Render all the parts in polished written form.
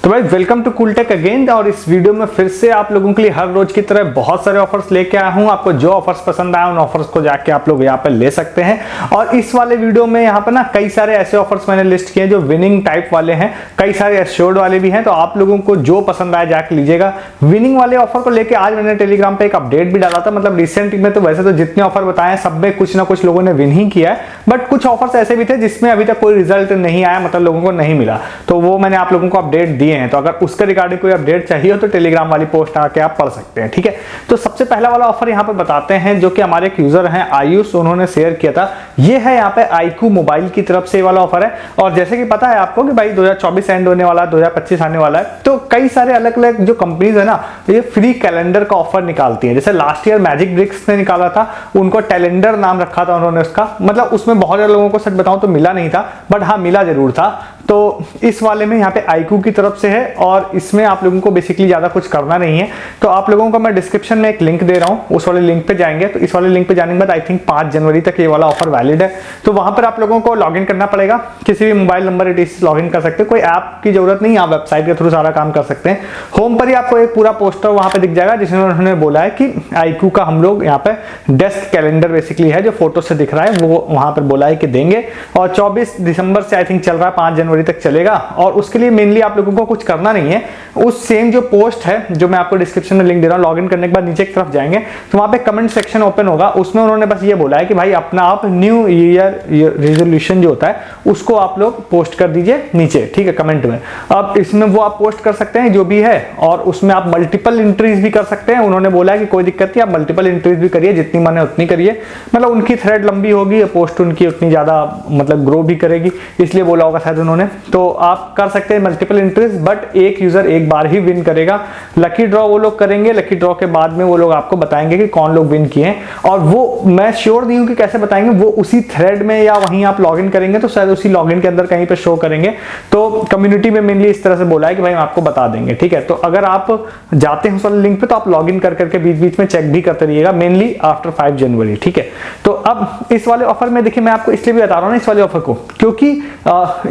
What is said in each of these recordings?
तो भाई welcome to कूलटेक again. और इस वीडियो में फिर से आप लोगों के लिए हर रोज की तरह बहुत सारे ऑफर्स लेके आया हूं। आपको जो ऑफर्स पसंद आए उन ऑफर्स को जाके आप लोग यहाँ पे ले सकते हैं। और इस वाले वीडियो में यहाँ पे ना कई सारे ऐसे ऑफर्स मैंने लिस्ट किए जो विनिंग टाइप वाले हैं, कई सारे एश्योर्ड वाले भी हैं। तो आप लोगों को जो पसंद आए जाके लीजिएगा। विनिंग वाले ऑफर को लेकर आज मैंने टेलीग्राम पे एक अपडेट भी डाला था। मतलब रिसेंट में तो वैसे तो जितने ऑफर बताए सब में कुछ ना कुछ लोगों ने विन ही किया है, बट कुछ ऑफर्स ऐसे भी थे जिसमें अभी तक कोई रिजल्ट नहीं आया, मतलब लोगों को नहीं मिला। तो वो मैंने आप लोगों को अपडेट दिए हैं। तो अगर उसके रिगार्डिंग कोई अपडेट चाहिए हो तो टेलीग्राम वाली पोस्ट आके आप पढ़ सकते हैं, ठीक है। तो सबसे पहला वाला ऑफर यहाँ पे बताते हैं जो कि हमारे एक यूजर हैं आयुष, उन्होंने शेयर किया था। ये है यहाँ पे iQOO मोबाइल की तरफ से वाला ऑफर है। और जैसे कि पता है आपको कि भाई 2024 एंड होने वाला है, 2025 आने वाला है, तो कई सारे अलग अलग जो कंपनीज है ना ये फ्री कैलेंडर का ऑफर निकालती है। जैसे लास्ट ईयर मैजिक ब्रिक्स ने निकाला था, उनको कैलेंडर नाम रखा था उन्होंने उसका। मतलब उसमें बहुत सारे लोगों को सच बताऊं तो मिला नहीं था, बट हाँ मिला जरूर था। तो इस वाले में यहाँ पे iQOO की तरफ से है और इसमें आप लोगों को बेसिकली ज्यादा कुछ करना नहीं है। तो आप लोगों को मैं डिस्क्रिप्शन में एक लिंक दे रहा हूँ, उस वाले लिंक पे जाएंगे। तो इस वाले लिंक पे जाने के बाद आई थिंक 5 जनवरी तक ये वाला ऑफर वैलिड है। तो वहां पर आप लोगों को लॉगिन करना पड़ेगा, किसी भी मोबाइल नंबर से लॉगिन कर सकते हैं, कोई ऐप की जरूरत नहीं, आप वेबसाइट के थ्रू सारा काम कर सकते हैं। होम पर ही आपको एक पूरा पोस्टर वहां पे दिख जाएगा जिसमें उन्होंने बोला है कि iQOO का हम लोग यहाँ पे डेस्क कैलेंडर बेसिकली है जो फोटो से दिख रहा है, वो वहां पर बोला है कि देंगे। और 24 दिसंबर से आई थिंक चल रहा है, 5 जनवरी तक चलेगा। और उसके लिए मेनली आप लोगों को कुछ करना नहीं है। उस सेम जो पोस्ट है जो मैं आपको डिस्क्रिप्शन में लिंक दे रहा हूं, लॉगिन करने के बाद नीचे की तरफ जाएंगे तो वहां पे कमेंट सेक्शन ओपन होगा। उसमें उन्होंने बस ये बोला है कि भाई अपना आप न्यू ईयर रेजोल्यूशन जो होता है उसको आप लोग पोस्ट कर दीजिए नीचे, ठीक है, कमेंट में। अब इसमें वो आप पोस्ट कर सकते हैं जो भी है, और उसमें आप मल्टीपल एंट्रीज भी कर सकते हैं। उन्होंने बोला है कि कोई दिक्कत नहीं, आप मल्टीपल एंट्रीज भी करिए, जितनी मन है उतनी करिए। मतलब उनकी थ्रेड लंबी होगी, पोस्ट उनकी उतनी ज्यादा मतलब ग्रो भी करेगी, इसलिए बोला होगा शायद उन्होंने। तो आप कर सकते हैं मल्टीपल एंट्रीज, बट एक यूजर एक बार ही विन करेगा। लकी ड्रॉ वो लोग करेंगे, लकी ड्रॉ के बाद में वो लोग आपको बताएंगे कि कौन लोग विन किए हैं। और वो मैं श्योर नहीं हूं कि कैसे बताएंगे, वो उसी थ्रेड में या वहीं आप लॉगिन करेंगे तो शायद उसी लॉगिन के अंदर कहीं पे शो करेंगे। तो कम्युनिटी में मेनली इस तरह से बोला है कि भाई हम आपको बता देंगे, ठीक है। तो अगर आप जाते हैं उस वाले लिंक पे तो आप लॉगिन कर करके बीच बीच में चेक भी करते रहिएगा, मेनली आफ्टर 5 जनवरी, ठीक है। तो अब इस वाले ऑफर में देखिए, मैं आपको इसलिए भी बता रहा हूँ इस वाले ऑफर को क्योंकि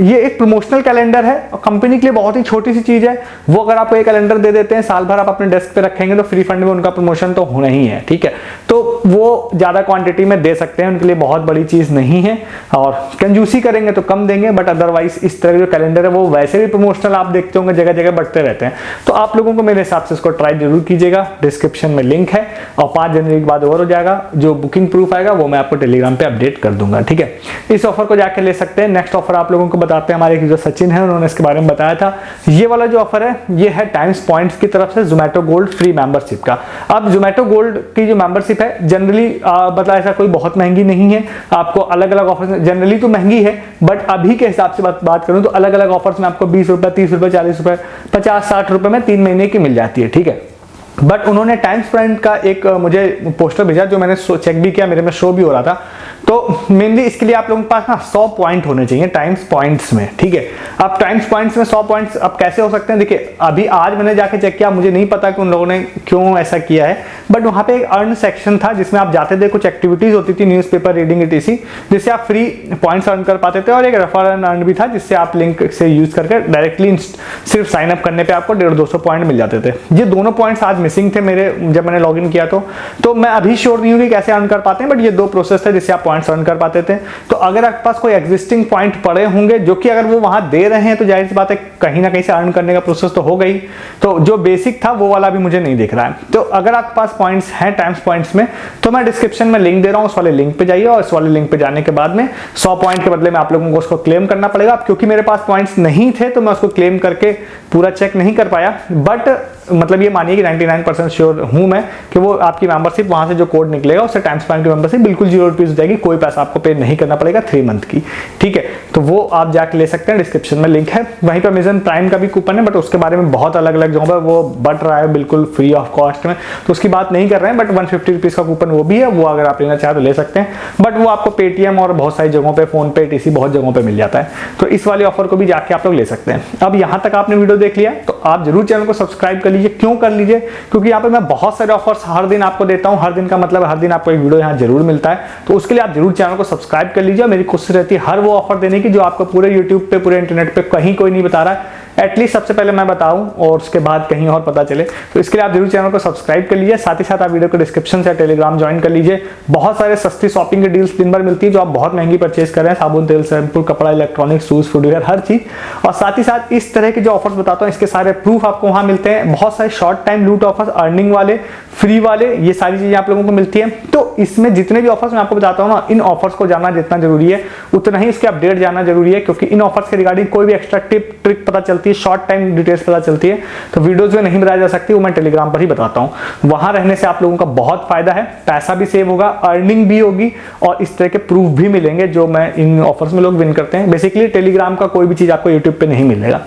ये एक प्रमोशनल कैलेंडर है और कंपनी के लिए बहुत ही छोटी सी चीज है। वो अगर आपको एक कैलेंडर दे देते हैं, साल भर आप अपने डेस्क पे रखेंगे तो फ्री फंड में उनका प्रमोशन तो होना ही है, ठीक है। तो वो ज्यादा क्वांटिटी में दे सकते हैं, उनके लिए बहुत बड़ी चीज नहीं है। और कंजूसी करेंगे तो कम देंगे, बट अदरवाइज इस तरह जो कैलेंडर है वो वैसे भी प्रमोशनल आप देखते होंगे जगह जगह बढ़ते रहते हैं। तो आप लोगों को मेरे हिसाब से इसको ट्राई जरूर कीजिएगा। डिस्क्रिप्शन में लिंक है और 5 जनवरी के बाद ओवर हो जाएगा। जो बुकिंग प्रूफ आएगा वो मैं आपको टेलीग्राम पे अपडेट कर दूंगा, ठीक है। इस ऑफर को जाके ले सकते हैं। नेक्स्ट ऑफर आप लोगों को बताते हैं, हमारे एक यूजर सचिन है, उन्होंने इसके बारे में बताया था। ये वाला जो ऑफर है ये है टाइम्स पॉइंट्स की तरफ से जोमेटो गोल्ड फ्री मेंबरशिप का। अब जोमेटो गोल्ड की जो मेंबरशिप है जनरली मतलब ऐसा कोई बहुत महंगी नहीं है। आपको अलग अलग ऑफर जनरली तो महंगी है, बट अभी के हिसाब से बात करूं तो अलग अलग ऑफर्स में आपको 20 रुपए, 30 रुपए, 40 रुपए, 50-60 रुपए में 3 महीने की मिल जाती है, ठीक है। बट उन्होंने टाइम्स पॉइंट का एक मुझे पोस्टर भेजा जो मैंने चेक भी किया, मेरे में शो भी हो रहा था। तो मेनली इसके लिए आप लोगों के पास ना 100 पॉइंट होने चाहिए टाइम्स पॉइंट्स में, ठीक है। अब टाइम्स पॉइंट्स में 100 पॉइंट्स अब कैसे हो सकते हैं, देखिए अभी आज मैंने जाके चेक किया, मुझे नहीं पता कि उन लोगों ने क्यों ऐसा किया है, बट वहां पे एक अर्न सेक्शन था जिसमें आप जाते थे, कुछ एक्टिविटीज होती थी, न्यूज़पेपर रीडिंग etc, जिससे आप फ्री पॉइंट्स अर्न कर पाते थे। और एक रेफर एंड अर्न भी था जिससे आप लिंक से यूज करके डायरेक्टली सिर्फ साइन अप करने पे आपको 150-200 पॉइंट मिल जाते थे। ये दोनों पॉइंट्स आज मिसिंग थे मेरे जब मैंने लॉगिन किया। तो मैं अभी श्योर नहीं हूं कि कैसे अर्न कर पाते हैं, बट ये 2 प्रोसेस थे जिससे आप पॉइंट्स अर्न कर पाते थे। तो अगर आपके पास कोई एग्जिस्टिंग पॉइंट पड़े होंगे जो कि अगर वो वहां दे रहे हैं तो जाहिर सी बात है कहीं ना कहीं से अर्न करने का प्रोसेस तो हो गई। तो जो बेसिक था वो वाला भी मुझे नहीं दिख रहा है। तो अगर आपके पास पॉइंट्स हैं टाइम्स पॉइंट्स में तो मैं डिस्क्रिप्शन में लिंक दे रहा हूं, उस वाले लिंक पे जाइए। और इस वाले लिंक पे जाने के बाद में 100 पॉइंट के बदले में आप लोगों को उसको क्लेम करना पड़ेगा। क्योंकि मेरे पास पॉइंट्स नहीं थे तो मैं उसको क्लेम करके पूरा चेक नहीं कर पाया, बट मतलब ये मानिए कि 99% श्योर हूं मैं कि वो आपकी मेंबरशिप वहां से जो कोड निकलेगा उससे टाइम्स पॉइंट की मेंबरशिप बिल्कुल 0 रुपीज हो जाएगी। कोई पैसा आपको पे नहीं करना पड़ेगा 3 मंथ की, ठीक है। तो वो आप जाके ले सकते हैं, डिस्क्रिप्शन में लिंक है। वहीं पर अमेजन प्राइम का भी कूपन है, बट उसके बारे में बहुत अलग अलग जगहों पर वो बट रहा है बिल्कुल फ्री ऑफ कॉस्ट में, तो उसकी बात नहीं कर रहे हैं। बट 150 रुपीज का कूपन वो भी है, वो अगर आप लेना चाहे तो ले सकते हैं। बट वो आपको पेटीएम और बहुत सारी जगहों पे, फोन पे etc बहुत जगहों पे मिल जाता है। तो इस वाले ऑफर को भी जाके आप लोग ले सकते हैं। अब यहाँ तक आपने वीडियो देख लिया तो आप जरूर चैनल को सब्सक्राइब कर लीजिए। क्यों कर लीजिए, क्योंकि यहाँ पे मैं बहुत सारे ऑफर्स हर दिन आपको देता हूँ। हर दिन का मतलब हर दिन आपको एक वीडियो यहाँ जरूर मिलता है। तो उसके लिए आप जरूर चैनल को सब्सक्राइब कर लीजिए। मेरी कोशिश रहती है हर वो ऑफर देने की जो आपको पूरे यूट्यूब पे, पूरे इंटरनेट पे कहीं कोई नहीं बता रहा है। एटलीस्ट सबसे पहले मैं बताऊं और उसके बाद कहीं और पता चले, तो इसके लिए आप जरूर चैनल को सब्सक्राइब कर लीजिए। साथ ही साथ आप वीडियो को डिस्क्रिप्शन से टेलीग्राम ज्वाइन कर लीजिए। बहुत सारे सस्ती शॉपिंग की डील्स दिन भर मिलती है जो आप बहुत महंगी परचेज कर रहे हैं, साबुन, तेल, शैम्पू, कपड़ा, इलेक्ट्रॉनिक्स, शूज, फुटवेयर, हर चीज। और साथ ही साथ इस तरह के जो ऑफर्स बताता हूँ इसके सारे प्रूफ आपको वहां मिलते हैं। बहुत सारे शॉर्ट टाइम लूट ऑफर्स, अर्निंग वाले, फ्री वाले, ये सारी चीजें आप लोगों को मिलती है। तो इसमें जितने भी ऑफर्स मैं आपको बताता हूँ ना, इन ऑफर्स को जानना जितना जरूरी है उतना ही इसके अपडेट जानना जरूरी है, क्योंकि इन ऑफर्स के रिगार्डिंग कोई भी एक्स्ट्रा टिप ट्रिक पता चलती है, शॉर्ट टाइम डिटेल्स पता चलती है, तो वीडियोस में नहीं बताई जा सकती, वो मैं टेलीग्राम पर ही बताता हूँ। वहां रहने से आप लोगों का बहुत फायदा है, पैसा भी सेव होगा, अर्निंग भी होगी और इस तरह के प्रूफ भी मिलेंगे जो मैं इन ऑफर्स में लोग विन करते हैं। बेसिकली टेलीग्राम का कोई भी चीज आपको यूट्यूब पे नहीं मिलेगा,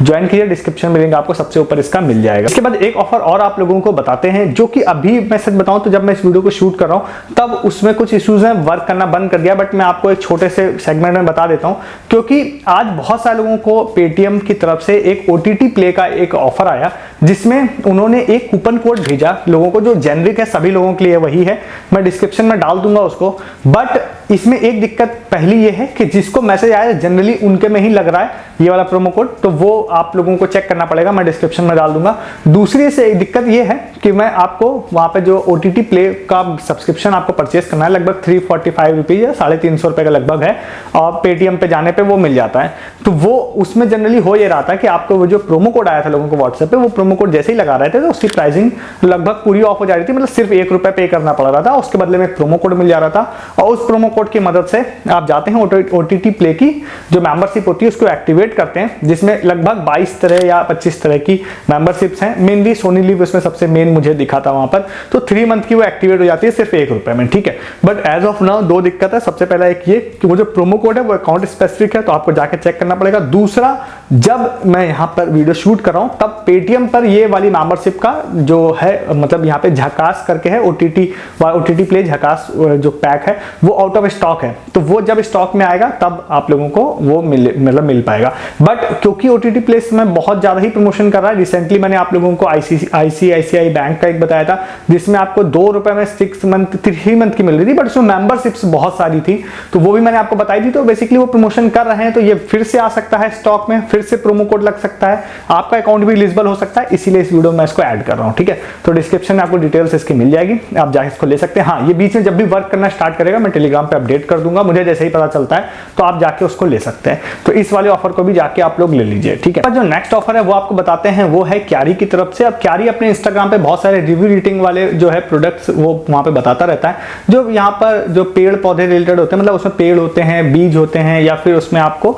ज्वाइन कीजिए, डिस्क्रिप्शन मिलेगा आपको, सबसे ऊपर इसका मिल जाएगा। इसके बाद एक ऑफर और आप लोगों को बताते हैं जो कि अभी मैं सच बताऊं तो जब मैं इस वीडियो को शूट कर रहा हूं तब उसमें कुछ इश्यूज हैं, वर्क करना बंद कर दिया, बट मैं आपको एक छोटे से सेगमेंट में बता देता हूं, क्योंकि आज बहुत सारे लोगों को पेटीएम की तरफ से एक OTT प्ले का एक ऑफर आया जिसमें उन्होंने एक कूपन कोड भेजा लोगों को, जो जेनरिक है, सभी लोगों के लिए वही है, मैं डिस्क्रिप्शन में डाल दूंगा उसको। बट इसमें एक दिक्कत पहली ये है कि जिसको मैसेज आया जनरली उनके में ही लग रहा है ये वाला प्रोमो कोड, तो वो आप लोगों को चेक करना पड़ेगा, मैं डिस्क्रिप्शन में डाल दूंगा। दूसरी से एक दिक्कत ये है कि मैं आपको वहां पे जो OTT प्ले का सब्सक्रिप्शन आपको परचेस करना है लगभग 345 रुपीज या 350 रुपए का लगभग है, और पेटीएम पे जाने पे वो मिल जाता है। तो वो उसमें जनरली हो ये रहा था कि आपको वो जो प्रोमो कोड आया था लोगों को व्हाट्सएप पे, वो प्रोमो कोड जैसे ही लगा रहे थे तो उसकी प्राइसिंग लगभग पूरी ऑफ हो जा रही थी, मतलब सिर्फ ₹1 पे करना पड़ रहा था, उसके बदले में प्रोमो कोड मिल जा रहा था, और उस प्रोमो कोड की मदद से आप जाते हैं OTT प्ले की जो मेंबरशिप होती है उसको एक्टिवेट करते हैं, जिसमें लगभग 22 तरह या 25 तरह की मेंबरशिप्स हैं। मेनली सोनी लिव उसमें सबसे मेन मुझे दिखा था वहां पर, तो 3 मंथ की वो एक्टिवेट हो जाती है सिर्फ ₹1 में, ठीक है। बट एज ऑफ नाउ 2 दिक्कत है। सबसे पहला एक ये कि वो जो प्रोमो कोड है वो अकाउंट स्पेसिफिक है, तो आपको जाके चेक करना पड़ेगा। दूसरा, जब मैं यहां पर वीडियो शूट कर रहा हूं तब पेटीएम पर ये वाली मेंबरशिप का जो है, मतलब यहाँ पे झकास करके है, OTT प्ले झकास जो पैक है वो आउट ऑफ स्टॉक है, तो वो जब स्टॉक में आएगा तब आप लोगों को वो मिल पाएगा। बट क्योंकि OTT प्ले में बहुत ज्यादा ही प्रमोशन कर रहा है, रिसेंटली मैंने आप लोगों को ICICI बैंक का एक बताया था जिसमें आपको ₹2 में 3 मंथ की मिल रही थी, बट उसमें मेंबरशिप्स बहुत सारी थी, तो वो भी मैंने आपको बताई थी। तो बेसिकली वो प्रमोशन कर रहे हैं, तो ये फिर से आ सकता है स्टॉक में, फिर से प्रोमो कोड लग सकता है, आपका अकाउंट भी एलिजिबल हो सकता है, इसीलिए इस वीडियो में इसको ऐड कर रहा हूं, ठीक है। तो डिस्क्रिप्शन में आपको डिटेल्स इसकी मिल जाएगी, आप जाके इसको ले सकते हैं। हाँ, ये बीच में जब भी वर्क करना स्टार्ट करेगा मैं टेलीग्राम पे अपडेट कर दूंगा, मुझे जैसे ही पता चलता है तो आप जाके उसको ले सकते हैं। तो इस वाले ऑफर को भी जाके आप लोग ले लीजिए, ठीक है। जो नेक्स्ट ऑफर है वो आपको बताते हैं, वो है क्यारी की तरफ से। अब क्यारी अपने इंस्टाग्राम पे बहुत सारे रिव्यू रेटिंग वाले जो है प्रोडक्ट्स वो वहां पे बताता रहता है, जो यहाँ पर जो पेड़ पौधे रिलेटेड होते हैं, मतलब उसमें पेड़ होते हैं, बीज होते हैं, या फिर उसमें आपको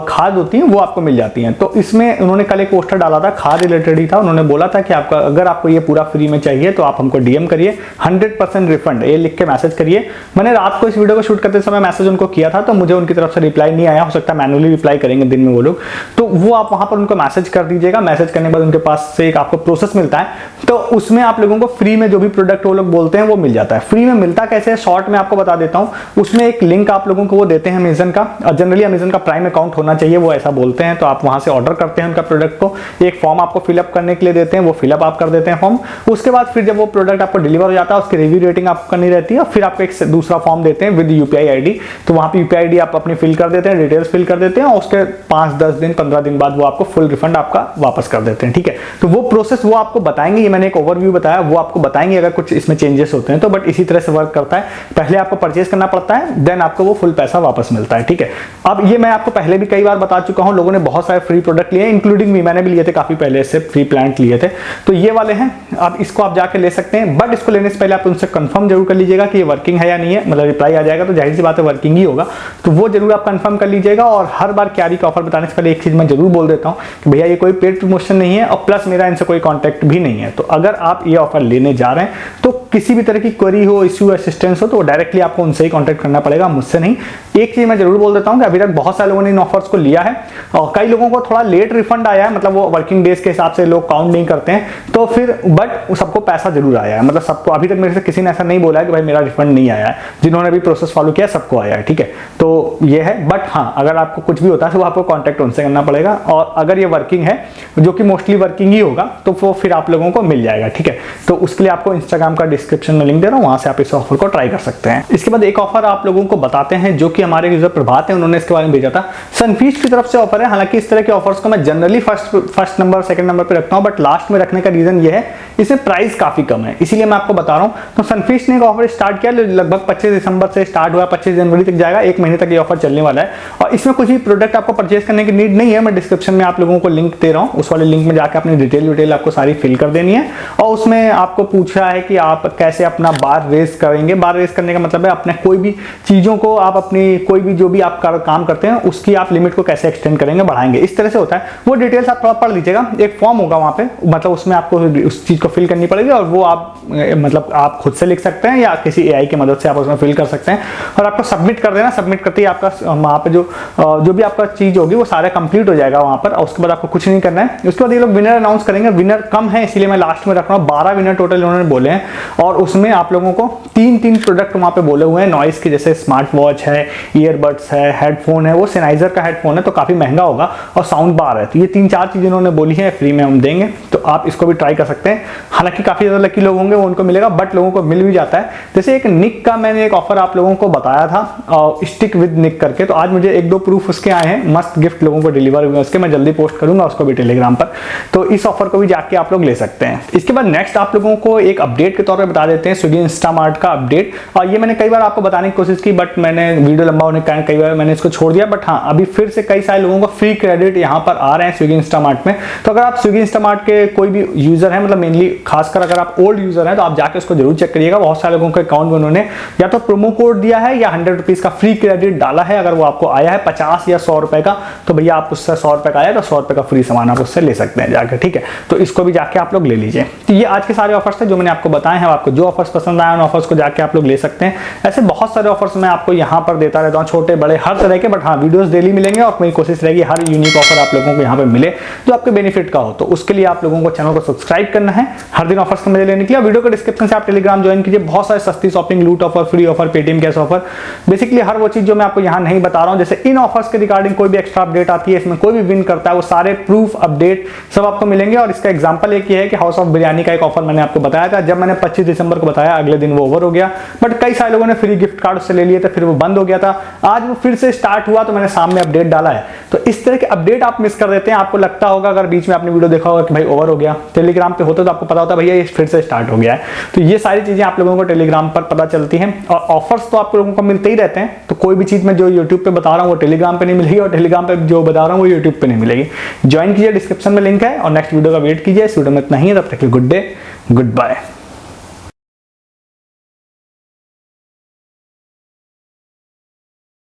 खाद होती है, वो आपको मिल जाती है। तो इसमें उन्होंने कल एक पोस्टर डाला था, खाद रिलेटेड ही था। उन्होंने बोला था कि आपका अगर आपको ये पूरा फ्री में चाहिए तो आप हमको DM करिए, 100% रिफंड, ये लिख के मैसेज करिए। मैंने रात को इस वीडियो को शूट करते समय मैसेज उनको किया था, तो मुझे उनकी तरफ से रिप्लाई नहीं आया, हो सकता है मैनुअली रिप्लाई करेंगे दिन में वो लोग, तो वो आप वहां पर उनको मैसेज कर दीजिएगा। मैसेज करने के बाद उनके पास से एक आपको प्रोसेस मिलता है, तो उसमें आप लोगों को फ्री में जो भी प्रोडक्ट वो लोग बोलते हैं वो मिल जाता है। फ्री में मिलता कैसे है, शॉर्ट में आपको बता देता हूं। उसमें एक लिंक आप लोगों को वो देते हैं अमेजन का, जनरली अमेजन का प्राइम अकाउंट होना चाहिए, वो ऐसा बोलते हैं, तो आप वहां से ऑर्डर करते हैं उनका प्रोडक्ट को, एक फॉर्म आपको फिलअप करने के लिए देते हैं, वो फिलअप आप कर देते हैं फॉर्म। उसके बाद फिर जब वो प्रोडक्ट आपको डिलीवर हो जाता है उसकी रिव्यू रेटिंग आपको करनी रहती है, फिर आपको एक दूसरा फॉर्म देते हैं विद UPI ID, तो वहां पे UPI ID आप अपनी फिल कर देते हैं, डिटेल्स फिल कर देते हैं, और उसके 5-10 दिन 15 दिन बाद वो आपको फुल रिफंड आपका वापस कर देते हैं, ठीक है। तो वो प्रोसेस वो आपको बताएंगे, ये मैंने एक ओवरव्यू बताया, वो आपको बताएंगे अगर कुछ इसमें चेंजेस होते हैं तो, बट इसी तरह से वर्क करता है। पहले आपको परचेज करना पड़ता है, देन आपको वो फुल पैसा वापस मिलता है, ठीक है। अब ये मैं आपको पहले भी कई बार बता चुका हूं, लोगों ने बहुत सारे फ्री प्रोडक्ट लिए, इंक्लूडिंग मी, मैंने भी लिए थे काफी पहले से, फ्री प्लांट लिए थे, तो ये वाले हैं। अब इसको आप जाके ले सकते हैं, बट इसको लेने से पहले आप उनसे कंफर्म जरूर कर लीजिएगा कि ये वर्किंग है या नहीं है, मतलब रिप्लाई आ जाएगा तो जाहिर सी बात है वर्किंग ही होगा, तो वो जरूर आप कंफर्म कर लीजिएगा। और हर बार क्यारी का ऑफर बताने से पहले एक चीज मैं जरूर बोल देता हूं कि भैया ये कोई पेड प्रमोशन नहीं है, और प्लस मेरा इनसे कोई कॉन्टैक्ट भी नहीं है। तो अगर आप ये ऑफर लेने जा रहे हैं तो किसी भी तरह की क्वेरी हो, इश्यू, असिस्टेंस हो, तो डायरेक्टली आपको उनसे ही कॉन्टैक्ट करना पड़ेगा, मुझसे नहीं। एक चीज मैं जरूर बोल देता हूं कि अभी तक बहुत सारे लोगों ने इन ऑफर्स को लिया है, और कई लोगों को थोड़ा लेट रिफंड आया है, मतलब वो वर्किंग डेज के हिसाब से लोग काउंट नहीं करते हैं, तो फिर बट सबको पैसा जरूर आया है, मतलब सबको। अभी तक मेरे से किसी ने ऐसा नहीं बोला है कि भाई मेरा रिफंड नहीं आया है, जिन्होंने भी प्रोसेस फॉलो किया सबको आया है, ठीक है। तो ये है, बट हाँ, अगर आपको कुछ भी होता है तो आपको कॉन्टैक्ट उनसे करना पड़ेगा, और अगर ये वर्किंग है, जो कि मोस्टली वर्किंग ही होगा, तो वो फिर आप लोगों को मिल जाएगा, ठीक है। तो उसके लिए आपको इंस्टाग्राम का डिस्क्रिप्शन में लिंक दे रहा हूं, वहां से आप इस ऑफर को ट्राई कर सकते हैं। इसके बाद एक ऑफर आप लोगों को बताते हैं जो कि हमारे यूजर प्रभात है, उन्होंने इसके बारे में भेजा था। सनफीस्ट की तरफ से ऑफर है। हालांकि इस तरह के ऑफर्स को मैं generally first number second number पे रखता हूं, बट लास्ट में रखने का रीजन ये है इसमें प्राइस काफी कम है, इसीलिए मैं आपको बता रहा हूं। तो सनफीस्ट ने एक ऑफर स्टार्ट किया, लगभग 25 दिसंबर से स्टार्ट हुआ, 25 जनवरी तक जाएगा, 1 महीने तक ये ऑफर चलने वाला है। और इसमें कुछ भी प्रोडक्ट आपको परचेज करने की नीड नहीं है, मैं डिस्क्रिप्शन में आप लोगों को लिंक दे रहा हूं, उस वाले लिंक में जाकर अपनी डिटेल आपको सारी फिल कर देनी है। और उसमें आपको पूछा है कि आप कैसे अपना बार रेस करेंगे। बार रेस करने का मतलब है अपने कोई भी चीजों को आप अपनी कोई भी जो भी आप काम करते हैं उसकी आप लिमिट को कैसे एक्सटेंड करेंगे, बढ़ाएंगे, इस तरह से होता है। वो डिटेल्स आप थोड़ा पढ़ लीजिएगा, एक फॉर्म होगा वहां पे, मतलब उसमें आपको उस चीज को फिल करनी पड़ेगी और वो आप मतलब आप खुद से लिख सकते हैं या किसी एआई की मदद से आप उसमें फिल कर सकते हैं और आपको सबमिट कर देना। सबमिट करते ही आपका वहां पे जो भी आपका चीज होगी वो सारा कंप्लीट हो जाएगा वहां पर, और उसके बाद आपको कुछ नहीं करना है। उसके बाद ये लोग विनर अनाउंस करेंगे। विनर कम है इसीलिए मैं लास्ट में रख रहा हूँ, 12 विनर टोटल उन्होंने बोले हैं और उसमें आप लोगों को 3 प्रोडक्ट वहां पे बोले हुए हैं नॉइस के, जैसे स्मार्ट वॉच है, ईयरबड्स है, हेडफोन है, वो सेनाइजर का हेडफोन है तो काफी महंगा होगा, और साउंड बार है। तो ये 3-4 चीजें इन्होंने बोली है फ्री में हम देंगे, तो आप इसको भी ट्राई कर सकते हैं। हालांकि काफी ज्यादा लकी लोग होंगे वो उनको मिलेगा, बट लोगों को मिल भी जाता है। जैसे एक निक का मैंने एक ऑफर आप लोगों को बताया था, स्टिक विद निक करके, तो आज मुझे 1-2 प्रूफ उसके आए हैं, मस्त गिफ्ट लोगों को डिलीवर हुए उसके, मैं जल्दी पोस्ट करूंगा उसको भी टेलीग्राम पर, तो इस ऑफर को भी जाके आप लोग ले सकते हैं। इसके बाद नेक्स्ट आप लोगों को एक अपडेट के तौर पे बता देते हैं, स्विगी इंस्टामार्ट का अपडेट। और ये मैंने कई बार आपको बताने की कोशिश की, बट मैंने वीडियो लंबा होने के कारण कई बार मैंने इसको छोड़ दिया। बट हाँ, अभी फिर से कई सारे लोगों को फ्री क्रेडिट यहाँ पर आ रहे हैं स्विगी इंस्टामार्ट में। तो अगर आप स्विगी इंस्टामार्ट के कोई भी यूजर है, मतलब मेनली खासकर अगर आप ओल्ड यूजर हैं, तो आप जाके उसको जरूर चेक करिएगा। बहुत सारे लोगों के अकाउंट में उन्होंने या तो प्रोमो कोड दिया है या 100 रुपीज का फ्री क्रेडिट डाला है। अगर वो आपको आया है 50 या 100 रुपए का, तो भैया आप उससे 100 रुपए का आया तो 100 रुपए का फ्री सामान आप उससे ले सकते हैं जाकर, ठीक है। तो इसको भी जाके आप लोग ले लीजिए। तो ये आज के सारे ऑफर्स थे जो मैंने आपको बताए हैं। आपको जो ऑफर्स पसंद आए उन ऑफर्स को जाके आप लोग ले सकते हैं। ऐसे बहुत सारे ऑफर्स मैं आपको यहाँ पर देता रहता हूँ, छोटे बड़े हर तरह के, बट हाँ वीडियोस डेली मिलेंगे और मेरी कोशिश रहेगी हर यूनिक ऑफर आप लोगों को यहाँ पे मिले जो आपके बेनिफिट का हो। तो उसके लिए आप लोगों को चैनल को सब्सक्राइब करना है, हर दिन ऑफर्स को मजे लेने के लिए। वीडियो के डिस्क्रिप्शन से आप टेलीग्राम ज्वाइन कीजिए, बहुत सारे सस्ती शॉपिंग, लूट offer, free offer, Paytm cash offer, basically हर वो चीज जो मैं आपको यहाँ नहीं बता रहा हूँ। जैसे इन ऑफर्स के रिगार्डिंग कोई भी एक्स्ट्रा अपडेट आती है, इसमें कोई भी विन करता है, वो सारे प्रूफ अपडेट सब आपको मिलेंगे। और इसका एग्जांपल एक ये है कि हाउस ऑफ बिरयानी का एक ऑफर मैंने आपको बताया था, जब मैंने 25 दिसंबर को बताया अगले दिन वो ओवर हो गया, बट कई सारे लोगों ने फ्री गिफ्ट कार्ड से ले लिए थे, फिर वो बंद हो गया था। आज वो फिर से स्टार्ट हुआ तो मैंने सामने अपडेट डाला है। तो इस तरह के अपडेट आप मिस कर देते हैं। आपको लगता होगा अगर बीच में आपने वीडियो देखा होगा कि भाई ओवर हो गया, टेलीग्राम पे होता तो आपको पता होता भैया ये फिर से स्टार्ट हो गया है। तो ये सारी चीजें आप लोगों को टेलीग्राम पर पता चलती हैं। और ऑफर्स तो आप लोगों को मिलते ही रहते हैं, तो कोई भी चीज मैं जो यूट्यूब पे बता रहा हूँ वो टेलीग्राम पे नहीं मिलेगी, और टेलीग्राम पे जो बता रहा हूँ वो यूट्यूब पे नहीं मिलेगी। ज्वाइन कीजिए, डिस्क्रिप्शन में लिंक है, और नेक्स्ट वीडियो का वेट कीजिए। इस वीडियो में इतना ही है, तब तक के गुड डे, गुड बाय।